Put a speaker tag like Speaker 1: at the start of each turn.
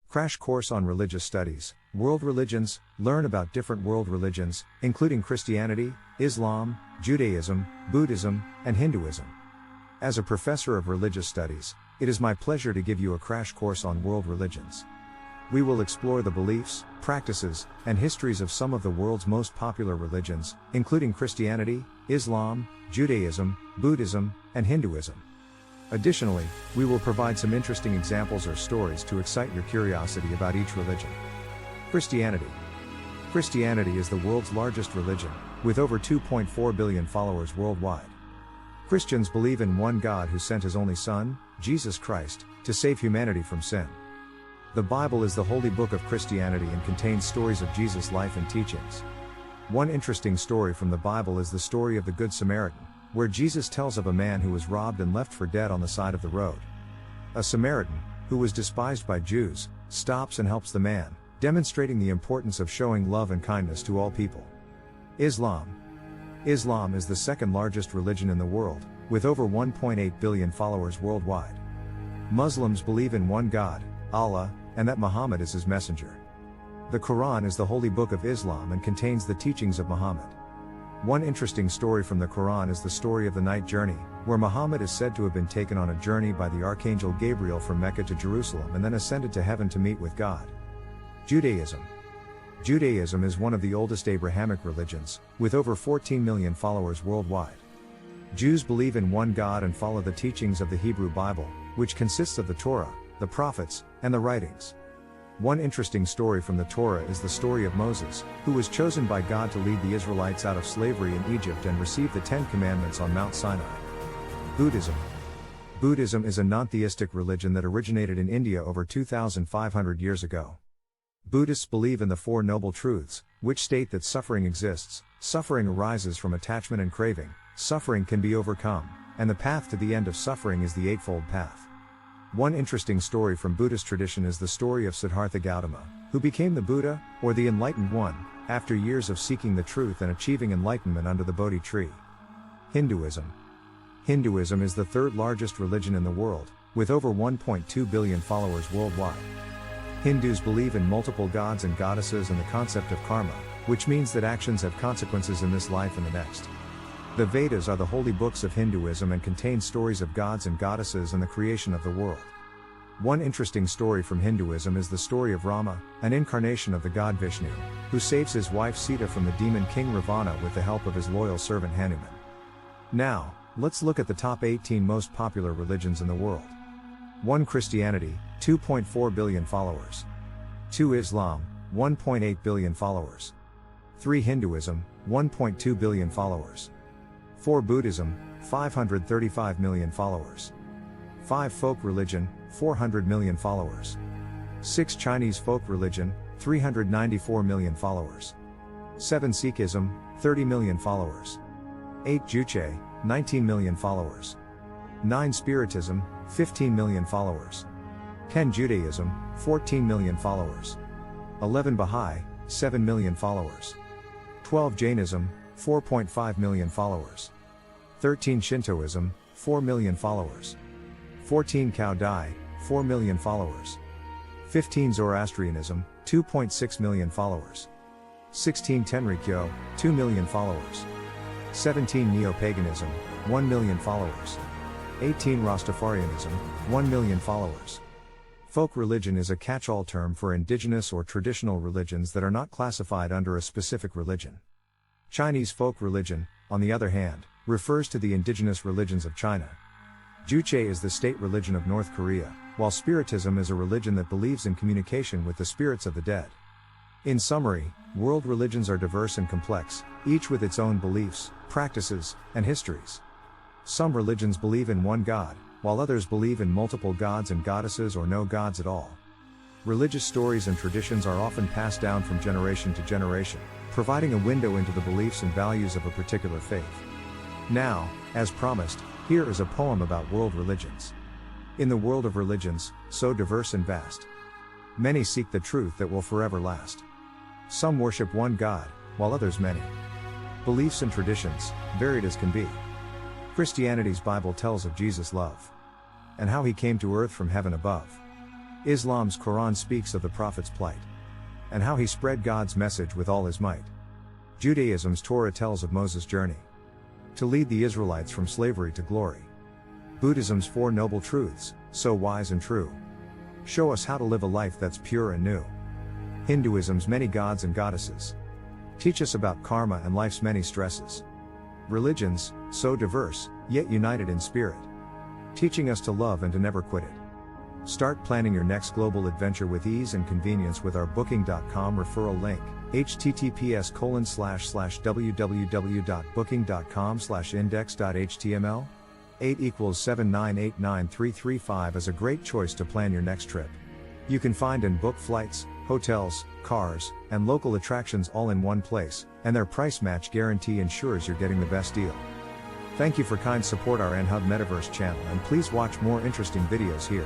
Speaker 1: Crash Course on Religious Studies, World Religions. Learn about different world religions, including Christianity, Islam, Judaism, Buddhism, and Hinduism. As a professor of religious studies, it is my pleasure to give you a crash course on world religions. We will explore the beliefs, practices, and histories of some of the world's most popular religions, including Christianity, Islam, Judaism, Buddhism, and Hinduism. Additionally, we will provide some interesting examples or stories to excite your curiosity about each religion. Christianity. Christianity is the world's largest religion, with over 2.4 billion followers worldwide. Christians believe in one God who sent his only Son, Jesus Christ, to save humanity from sin. The Bible is the holy book of Christianity and contains stories of Jesus' life and teachings. One interesting story from the Bible is the story of the Good Samaritan, where Jesus tells of a man who was robbed and left for dead on the side of the road. A Samaritan, who was despised by Jews, stops and helps the man, demonstrating the importance of showing love and kindness to all people. Islam. Islam is the second largest religion in the world, with over 1.8 billion followers worldwide. Muslims believe in one God, Allah, and that Muhammad is his messenger. The Quran is the holy book of Islam and contains the teachings of Muhammad. One interesting story from the Quran is the story of the night journey, where Muhammad is said to have been taken on a journey by the Archangel Gabriel from Mecca to Jerusalem and then ascended to heaven to meet with God. Judaism. Judaism is one of the oldest Abrahamic religions, with over 14 million followers worldwide. Jews believe in one God and follow the teachings of the Hebrew Bible, which consists of the Torah, the prophets, and the writings. One interesting story from the Torah is the story of Moses, who was chosen by God to lead the Israelites out of slavery in Egypt and receive the 10 Commandments on Mount Sinai. Buddhism. Buddhism is a non-theistic religion that originated in India over 2,500 years ago. Buddhists believe in the Four Noble Truths, which state that suffering exists, suffering arises from attachment and craving, suffering can be overcome, and the path to the end of suffering is the Eightfold Path. One interesting story from Buddhist tradition is the story of Siddhartha Gautama, who became the Buddha, or the Enlightened One, after years of seeking the truth and achieving enlightenment under the Bodhi tree. Hinduism. Hinduism is the third largest religion in the world, with over 1.2 billion followers worldwide. Hindus believe in multiple gods and goddesses and the concept of karma, which means that actions have consequences in this life and the next. The Vedas are the holy books of Hinduism and contain stories of gods and goddesses and the creation of the world. One interesting story from Hinduism is the story of Rama, an incarnation of the god Vishnu, who saves his wife Sita from the demon king Ravana with the help of his loyal servant Hanuman. Now, let's look at the top 18 most popular religions in the world. 1. Christianity, 2.4 billion followers. 2. Islam, 1.8 billion followers. 3. Hinduism, 1.2 billion followers. 4. Buddhism, 535 million followers. 5. Folk religion, 400 million followers. 6. Chinese folk religion, 394 million followers. 7. Sikhism, 30 million followers. 8. Juche, 19 million followers. 9. Spiritism, 15 million followers. 10. Judaism, 14 million followers. 11. Baha'i, 7 million followers. 12. Jainism, 4.5 million followers. 13. Shintoism, 4 million followers. 14. Cao Dai, 4 million followers. 15. Zoroastrianism, 2.6 million followers. 16. Tenrikyo, 2 million followers. 17. Neo-Paganism, 1 million followers. 18. Rastafarianism, 1 million followers. Folk religion is a catch-all term for indigenous or traditional religions that are not classified under a specific religion. Chinese folk religion, on the other hand, refers to the indigenous religions of China. Juche is the state religion of North Korea, while Spiritism is a religion that believes in communication with the spirits of the dead. In summary, world religions are diverse and complex, each with its own beliefs, practices, and histories. Some religions believe in one God, while others believe in multiple gods and goddesses or no gods at all. Religious stories and traditions are often passed down from generation to generation, providing a window into the beliefs and values of a particular faith. Now, as promised, here is a poem about world religions. In the world of religions, so diverse and vast, many seek the truth that will forever last. Some worship one God, while others many. Beliefs and traditions, varied as can be. Christianity's Bible tells of Jesus' love, and how he came to earth from heaven above. Islam's Quran speaks of the Prophet's plight and how he spread God's message with all his might. Judaism's Torah tells of Moses' journey to lead the Israelites from slavery to glory. Buddhism's Four Noble Truths, so wise and true, show us how to live a life that's pure and new. Hinduism's many gods and goddesses teach us about karma and life's many stresses. Religions, so diverse, yet united in spirit, teaching us to love and to never quit it. Start planning your next global adventure with ease and convenience with our Booking.com referral link, https://www.booking.com/index.html. 8 = 7989335 is a great choice to plan your next trip. You can find and book flights, hotels, cars, and local attractions all in one place, and their price match guarantee ensures you're getting the best deal. Thank you for kind support our NHub Metaverse channel, and please watch more interesting videos here.